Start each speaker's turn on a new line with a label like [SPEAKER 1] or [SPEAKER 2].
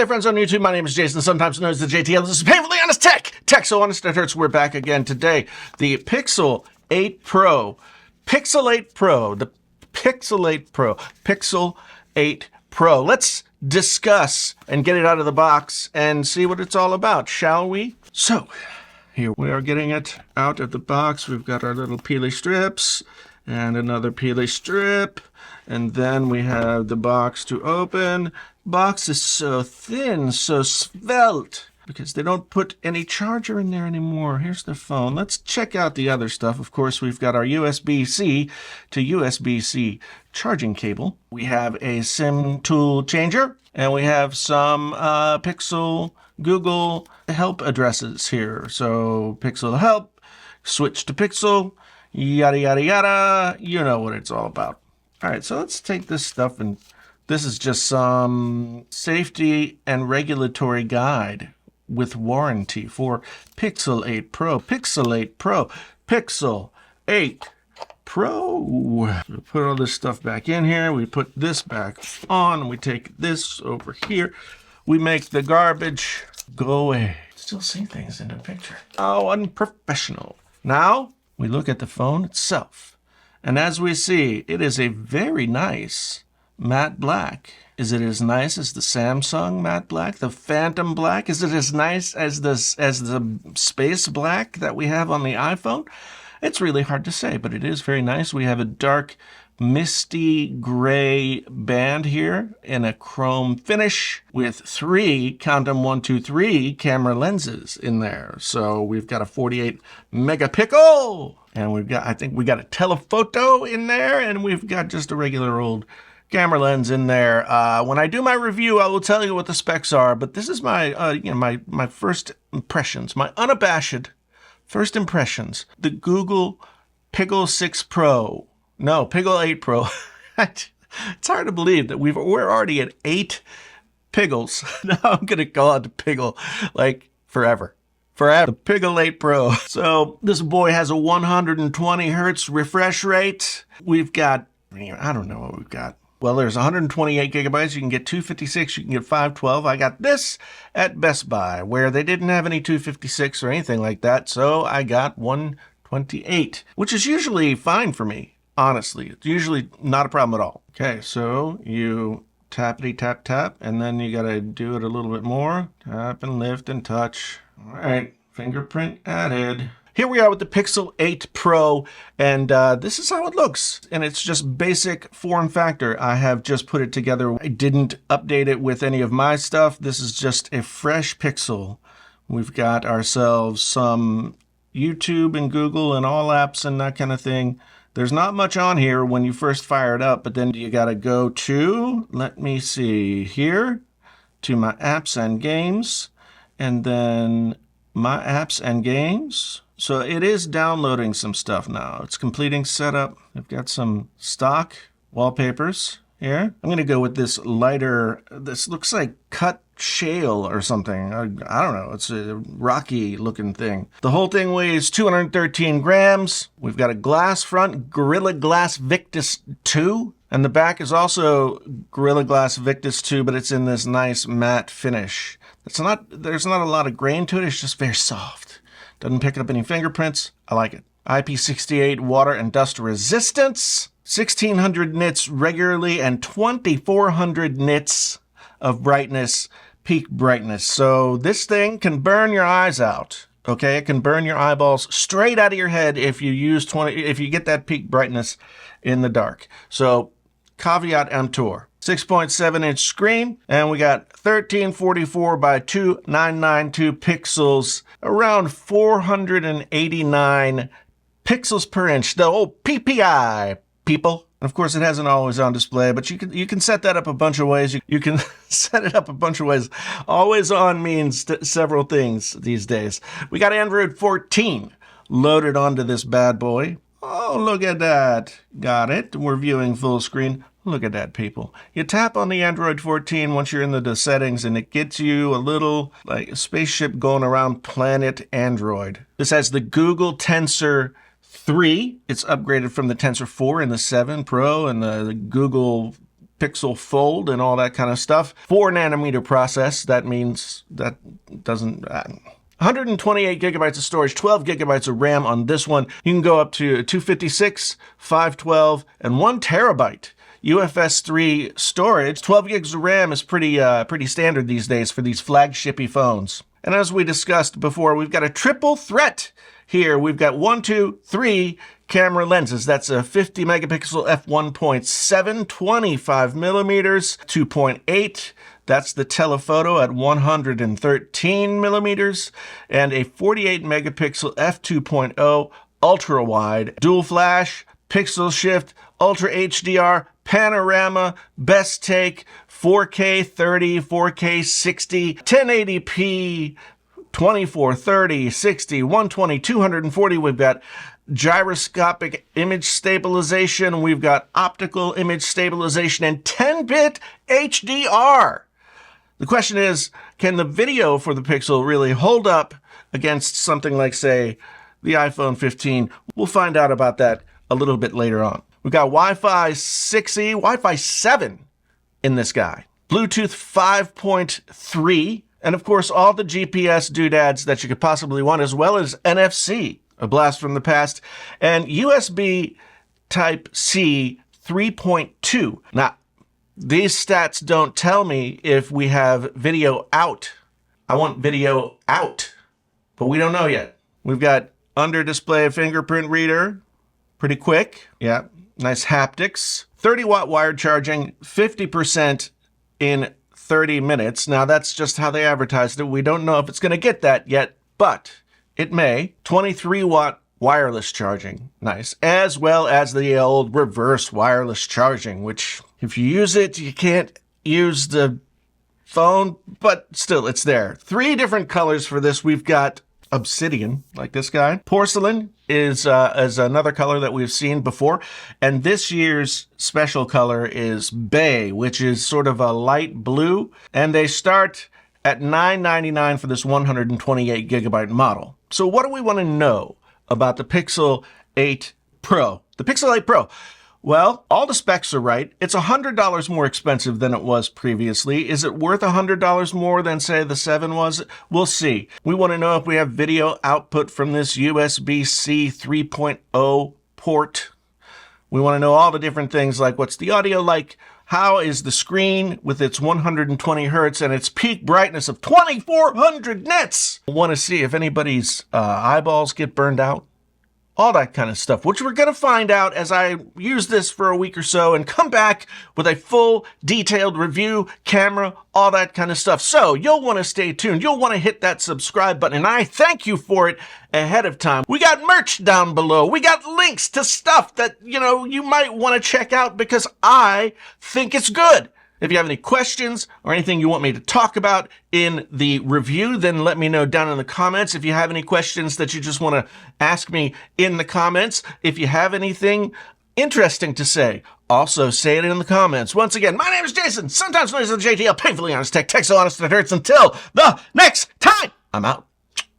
[SPEAKER 1] there, friends on YouTube. My name is Jason, sometimes known as the JTL. This is Painfully Honest Tech. Tech so honest it hurts. We're back again today. The Pixel 8 Pro. Pixel 8 Pro. The Pixel 8 Pro. Pixel 8 Pro. Let's discuss and get it out of the box and see what it's all about, shall we? So, here we are getting it out of the box. We've got our little peely strips and another peely strip. And then we have the box to open. Box is so thin, so svelte, because they don't put any charger in there anymore. Here's the phone. Let's check out the other stuff. Of course, we've got our USB-C to USB-C charging cable. We have a SIM tool changer, and we have some Pixel Google help addresses here. So Pixel help, switch to Pixel, yada, yada, yada. You know what it's all about. All right, so let's take this stuff, and this is just some safety and regulatory guide with warranty for Pixel 8 Pro. Pixel 8 Pro. Pixel 8 Pro. We put all this stuff back in here. We put this back on. We take this over here. We make the garbage go away. Still see things in the picture. Oh, unprofessional. Now, we look at the phone itself. And as we see, it is a very nice matte black. Is it as nice as the Samsung matte black, the Phantom black? Is it as nice as the space black that we have on the iPhone? It's really hard to say, but it is very nice. We have a dark, misty gray band here in a chrome finish with three, count them 1, 2, 3 camera lenses in there. So we've got a 48 megapixel. And we've got, I think we got a telephoto in there, and we've got just a regular old camera lens in there. When I do my review, I will tell you what the specs are, but this is my, my first impressions, my unabashed first impressions. The Google Pixel 6 Pro, no, Pixel 8 Pro. It's hard to believe that we're already at 8 Pixels. Now I'm going to call it the Pixel, like, forever. The Pixel 8 Pro. So this boy has a 120 hertz refresh rate. We've got, I don't know what we've got. Well, there's 128 gigabytes. You can get 256. You can get 512. I got this at Best Buy, where they didn't have any 256 or anything like that. So I got 128, which is usually fine for me, honestly. It's usually not a problem at all. Okay, so you tappity tap tap, and then you got to do it a little bit more. Tap and lift and touch. All right, fingerprint added. Here we are with the Pixel 8 Pro, and this is how it looks. And it's just basic form factor. I have just put it together. I didn't update it with any of my stuff. This is just a fresh Pixel. We've got ourselves some YouTube and Google and all apps and that kind of thing. There's not much on here when you first fire it up, but then you got to go to, let me see here, to my apps and games. And then my apps and games. So it is downloading some stuff now. It's completing setup. I've got some stock wallpapers here. I'm going to go with this lighter, this looks like cut shale or something. I don't know. It's a rocky looking thing. The whole thing weighs 213 grams. We've got a glass front, Gorilla Glass Victus 2. And the back is also Gorilla Glass Victus 2, but it's in this nice matte finish. There's not a lot of grain to it. It's just very soft. Doesn't pick up any fingerprints. I like it. IP68 water and dust resistance. 1600 nits regularly and 2400 nits of brightness, peak brightness. So this thing can burn your eyes out. Okay, it can burn your eyeballs straight out of your head if you get that peak brightness in the dark. So caveat emptor. 6.7-inch screen, and we got 1344 by 2992 pixels, around 489 pixels per inch. The old PPI, people. And of course, it has an always-on display, but you can set that up a bunch of ways. You can set it up a bunch of ways. Always-on means several things these days. We got Android 14 loaded onto this bad boy. Oh, look at that. Got it. We're viewing full screen. Look at that, people. You tap on the Android 14 once you're in the settings, and it gets you a little, like a spaceship going around planet Android. This has the Google Tensor 3. It's upgraded from the Tensor 4 and the 7 Pro and the Google pixel fold and all that kind of stuff. 4 nanometer process. That means that doesn't... 128 gigabytes of storage, 12 gigabytes of RAM on this one. You can go up to 256, 512, and 1 terabyte UFS 3 storage. 12 gigs of RAM is pretty standard these days for these flagshipy phones. And as we discussed before, we've got a triple threat here. We've got 1, 2, 3 camera lenses. That's a 50 megapixel f1.7, 25 millimeters, 2.8. That's the telephoto at 113 millimeters, and a 48 megapixel f2.0 ultra wide, dual flash, pixel shift, ultra HDR, panorama, best take, 4K 30, 4K 60, 1080p, 24, 30, 60, 120, 240. We've got gyroscopic image stabilization. We've got optical image stabilization and 10-bit HDR. The question is, can the video for the Pixel really hold up against something like, say, the iPhone 15? We'll find out about that a little bit later on. We've got Wi-Fi 6E, Wi-Fi 7 in this guy, Bluetooth 5.3, and of course all the GPS doodads that you could possibly want, as well as NFC, a blast from the past, and USB Type-C 3.2. Now, these stats don't tell me if we have video out. I want video out, but we don't know yet. We've got under-display fingerprint reader, pretty quick. Yeah, nice haptics. 30-watt wired charging, 50% in 30 minutes. Now, that's just how they advertised it. We don't know if it's going to get that yet, but it may. 23-watt wireless charging, nice. As well as the old reverse wireless charging, which if you use it, you can't use the phone, but still, it's there. 3 different colors for this. We've got Obsidian, like this guy. Porcelain is another color that we've seen before. And this year's special color is Bay, which is sort of a light blue. And they start at $999 for this 128 gigabyte model. So what do we want to know about the Pixel 8 Pro? The Pixel 8 Pro. Well, all the specs are right. It's $100 more expensive than it was previously. Is it worth $100 more than, say, the 7 was? We'll see. We want to know if we have video output from this USB-C 3.0 port. We want to know all the different things like what's the audio like, how is the screen with its 120 hertz and its peak brightness of 2400 nits. We want to see if anybody's eyeballs get burned out. All that kind of stuff, which we're going to find out as I use this for a week or so and come back with a full detailed review, camera, all that kind of stuff. So you'll want to stay tuned. You'll want to hit that subscribe button, and I thank you for it ahead of time. We got merch down below. We got links to stuff that, you might want to check out because I think it's good. If you have any questions or anything you want me to talk about in the review, then let me know down in the comments. If you have any questions that you just want to ask me in the comments, if you have anything interesting to say, also say it in the comments. Once again, my name is Jason, sometimes known as the JTL, painfully honest tech so honest that it hurts. Until the next time, I'm out.